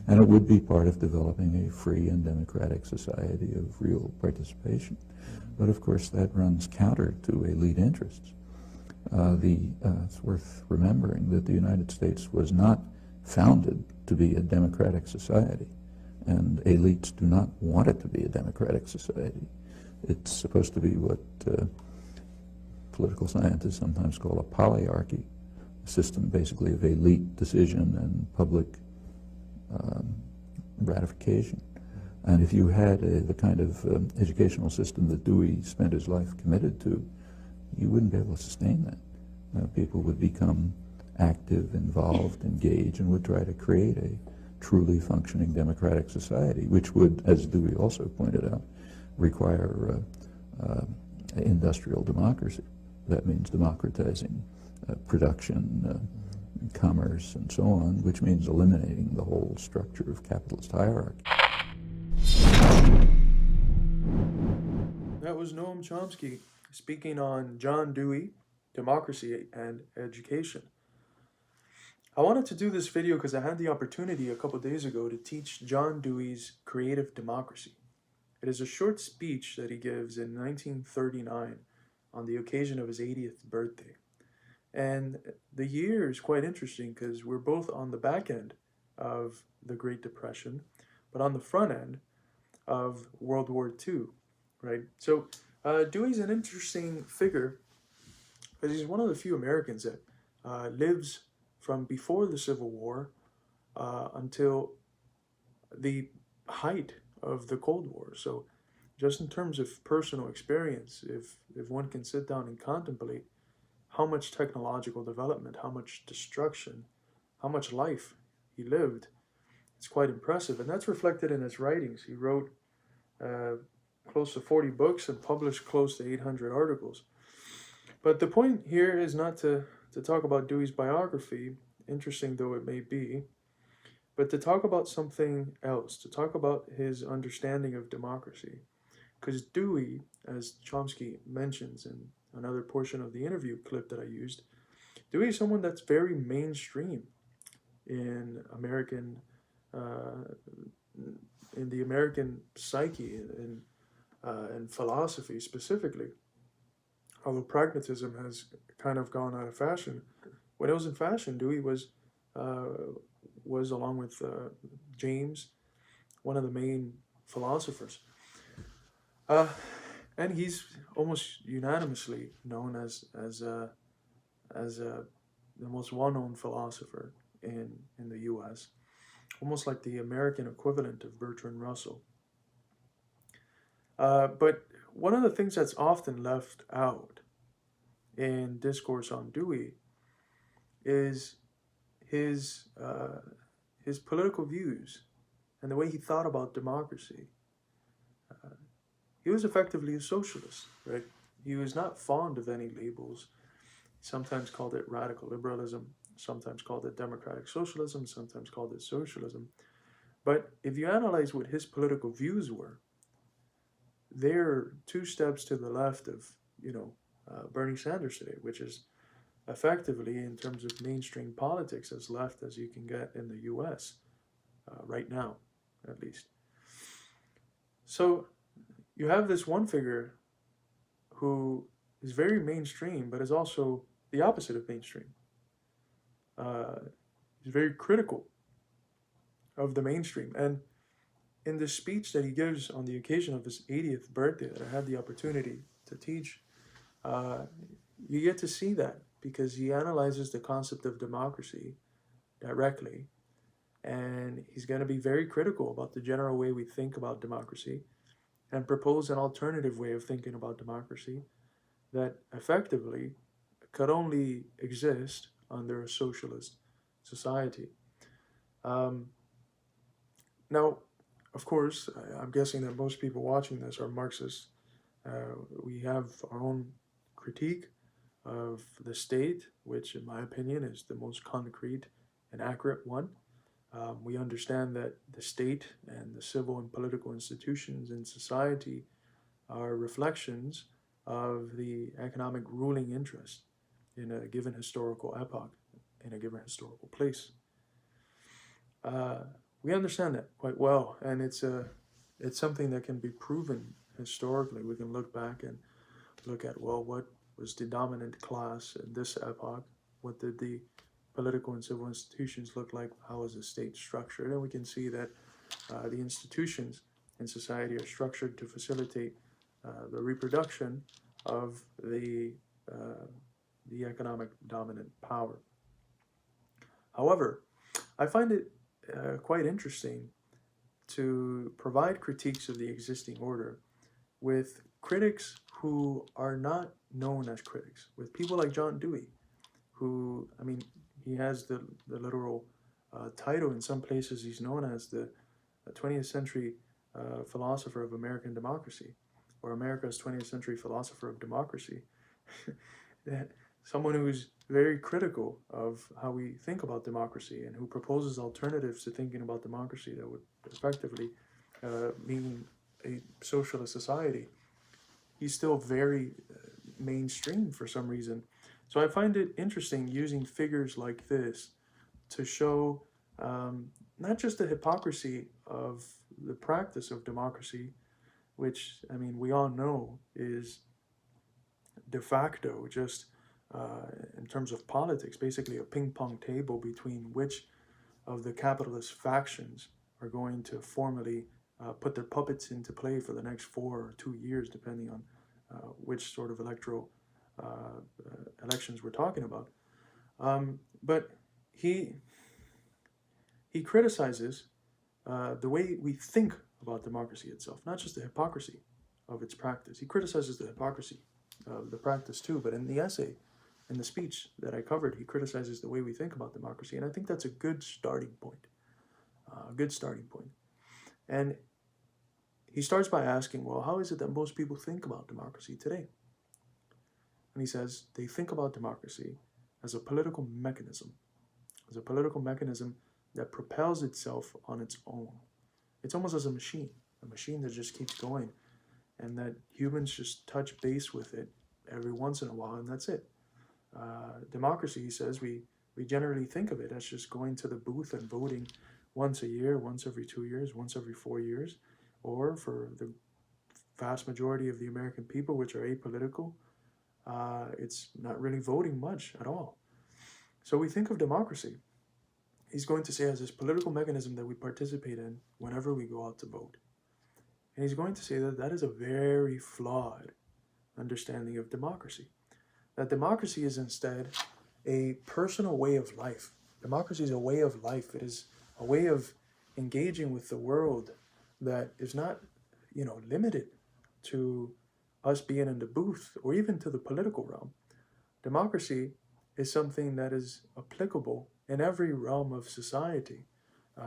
And it would be part of developing a free and democratic society of real participation. But of course that runs counter to elite interests. It's worth remembering that the United States was not founded to be a democratic society, and elites do not want it to be a democratic society. It's supposed to be what political scientists sometimes call a polyarchy, a system basically of elite decision and public ratification. And if you had the kind of educational system that Dewey spent his life committed to, you wouldn't be able to sustain that. People would become active, involved, engaged, and would try to create a truly functioning democratic society, which would, as Dewey also pointed out, require industrial democracy. That means democratizing production, commerce, and so on, which means eliminating the whole structure of capitalist hierarchy. That was Noam Chomsky speaking on John Dewey, democracy and education. I wanted to do this video because I had the opportunity a couple days ago to teach John Dewey's Creative Democracy. It is a short speech that he gives in 1939 on the occasion of his 80th birthday. And the year is quite interesting because we're both on the back end of the Great Depression, but on the front end of World War II, right? So Dewey's an interesting figure because he's one of the few Americans that lives from before the Civil War until the height of the Cold War. So just in terms of personal experience, if one can sit down and contemplate how much technological development, how much destruction, how much life he lived, it's quite impressive. And that's reflected in his writings. He wrote close to 40 books and published close to 800 articles. But the point here is not to talk about Dewey's biography, interesting though it may be, but to talk about something else, to talk about his understanding of democracy. Because Dewey, as Chomsky mentions in another portion of the interview clip that I used, Dewey is someone that's very mainstream in the American psyche and philosophy specifically. Although pragmatism has kind of gone out of fashion, when it was in fashion, Dewey was along with James, one of the main philosophers. And he's almost unanimously known as the most well-known philosopher in the U.S., almost like the American equivalent of Bertrand Russell. But one of the things that's often left out in discourse on Dewey is his political views and the way he thought about democracy. He was effectively a socialist, right? He was not fond of any labels. He sometimes called it radical liberalism, sometimes called it democratic socialism, sometimes called it socialism. But if you analyze what his political views were, they're two steps to the left of, Bernie Sanders today, which is effectively, in terms of mainstream politics, as left as you can get in the U.S. Right now, at least. So you have this one figure who is very mainstream, but is also the opposite of mainstream. He's very critical of the mainstream. And in the speech that he gives on the occasion of his 80th birthday that I had the opportunity to teach, you get to see that because he analyzes the concept of democracy directly. And he's going to be very critical about the general way we think about democracy and propose an alternative way of thinking about democracy that effectively could only exist under a socialist society. Now, of course, I'm guessing that most people watching this are Marxists. We have our own critique of the state, which in my opinion is the most concrete and accurate one. We understand that the state and the civil and political institutions in society are reflections of the economic ruling interest in a given historical epoch, in a given historical place. We understand that quite well, and it's something that can be proven historically. We can look back and look at, well, what was the dominant class in this epoch? What did the political and civil institutions look like? How was the state structured? And we can see that the institutions in society are structured to facilitate the reproduction of the economic dominant power. However, I find it quite interesting to provide critiques of the existing order with critics who are not known as critics, with people like John Dewey, who, I mean, he has the literal title. In some places he's known as the 20th century philosopher of American democracy, or America's 20th century philosopher of democracy. Someone who's very critical of how we think about democracy and who proposes alternatives to thinking about democracy that would effectively mean a socialist society. He's still very mainstream for some reason. So I find it interesting using figures like this to show not just the hypocrisy of the practice of democracy, which, I mean, we all know is de facto just in terms of politics, basically a ping pong table between which of the capitalist factions are going to formally put their puppets into play for the next 4 or 2 years, depending on which sort of electoral elections we're talking about. But he criticizes the way we think about democracy itself, not just the hypocrisy of its practice. He criticizes the hypocrisy of the practice too, but in the essay, in the speech that I covered, he criticizes the way we think about democracy, and I think that's a good starting point. And he starts by asking, well, how is it that most people think about democracy today? And he says they think about democracy as a political mechanism, that propels itself on its own. It's almost as a machine that just keeps going, and that humans just touch base with it every once in a while, and that's it. Democracy, he says, we generally think of it as just going to the booth and voting once a year, once every 2 years, once every 4 years, or for the vast majority of the American people, which are apolitical, it's not really voting much at all. So we think of democracy, he's going to say, as this political mechanism that we participate in whenever we go out to vote. And he's going to say that that is a very flawed understanding of democracy. That democracy is instead a personal way of life. Democracy is a way of life. It is a way of engaging with the world that is not, limited to us being in the booth or even to the political realm. Democracy is something that is applicable in every realm of society,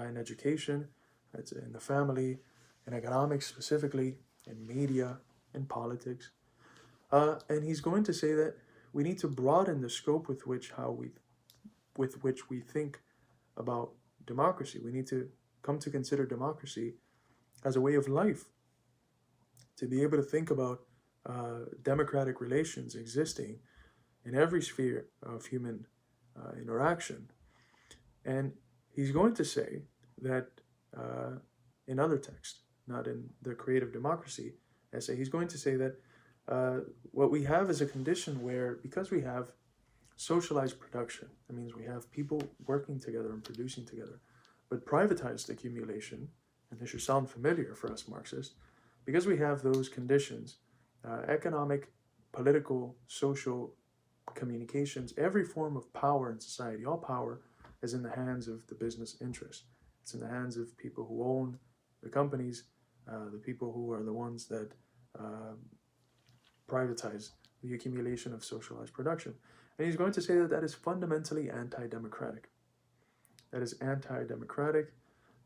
in education, it's in the family, in economics specifically, in media, in politics. And he's going to say that we need to broaden the scope with which we think about democracy. We need to come to consider democracy as a way of life, to be able to think about democratic relations existing in every sphere of human interaction. And he's going to say that in other texts, not in the Creative Democracy essay, he's going to say that what we have is a condition where, because we have socialized production, that means we have people working together and producing together, but privatized accumulation, and this should sound familiar for us Marxists, because we have those conditions, economic, political, social communications, every form of power in society, all power is in the hands of the business interest. It's in the hands of people who own the companies, the people who are the ones that privatize the accumulation of socialized production. And he's going to say that that is fundamentally anti-democratic. That is anti-democratic,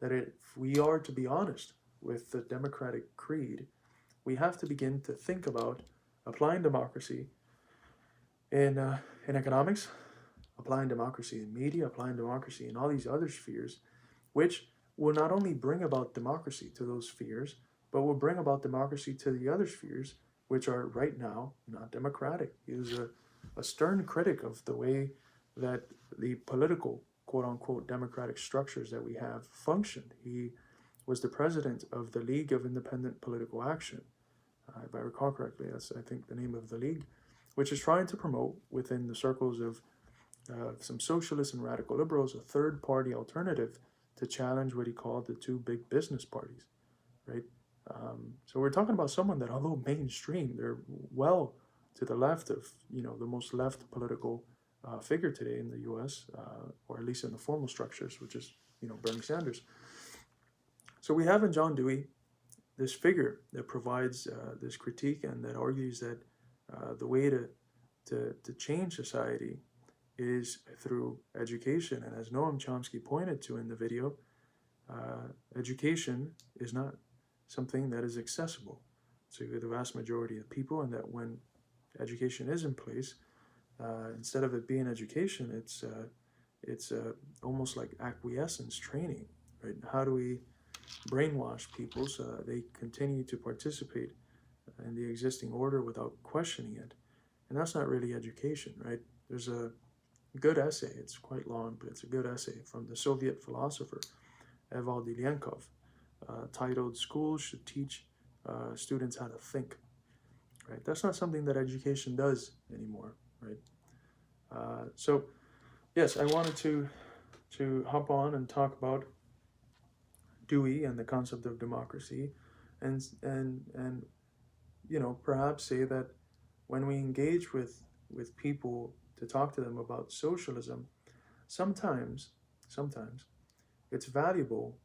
that if we are to be honest with the democratic creed, we have to begin to think about applying democracy in economics, applying democracy in media, applying democracy in all these other spheres, which will not only bring about democracy to those spheres, but will bring about democracy to the other spheres, which are right now not democratic. He is a stern critic of the way that the political quote-unquote democratic structures that we have functioned. He was the president of the League of Independent Political Action. If I recall correctly, that's, I think, the name of the league, which is trying to promote within the circles of some socialists and radical liberals a third-party alternative to challenge what he called the two big business parties, right? So we're talking about someone that, although mainstream, they're well to the left of, the most left political figure today in the U.S., or at least in the formal structures, which is, Bernie Sanders. So we have in John Dewey this figure that provides this critique and that argues that the way to change society is through education. And as Noam Chomsky pointed to in the video, education is not something that is accessible to the vast majority of people, and that when education is in place, instead of it being education, it's almost like acquiescence training, right? How do we brainwash people so that they continue to participate in the existing order without questioning it? And that's not really education, right? There's a good essay, it's quite long, but it's a good essay from the Soviet philosopher Evald Ilyenkov, titled "Schools Should Teach Students How to Think." Right? That's not something that education does anymore, right? So, yes, I wanted to hop on and talk about Dewey and the concept of democracy, and perhaps say that when we engage with people to talk to them about socialism, sometimes it's valuable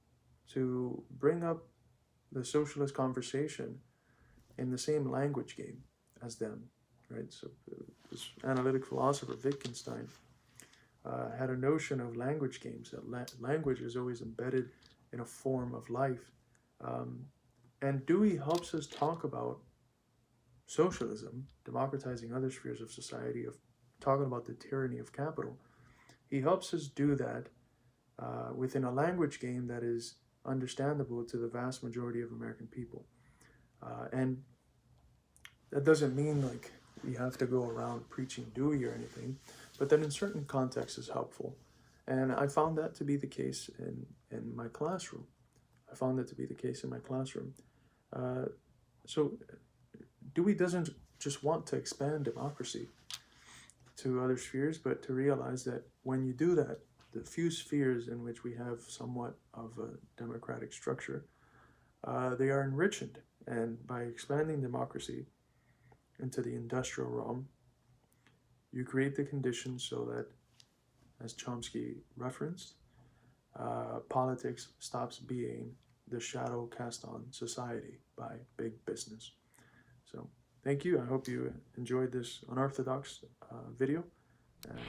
to bring up the socialist conversation in the same language game as them, right? So this analytic philosopher Wittgenstein had a notion of language games, that language is always embedded in a form of life. And Dewey helps us talk about socialism, democratizing other spheres of society, of talking about the tyranny of capital. He helps us do that within a language game that is understandable to the vast majority of American people. And that doesn't mean like we have to go around preaching Dewey or anything, but that in certain contexts is helpful. And I found that to be the case in my classroom. So Dewey doesn't just want to expand democracy to other spheres, but to realize that when you do that, the few spheres in which we have somewhat of a democratic structure, they are enriched. And by expanding democracy into the industrial realm, you create the conditions so that, as Chomsky referenced, politics stops being the shadow cast on society by big business. So thank you. I hope you enjoyed this unorthodox video. And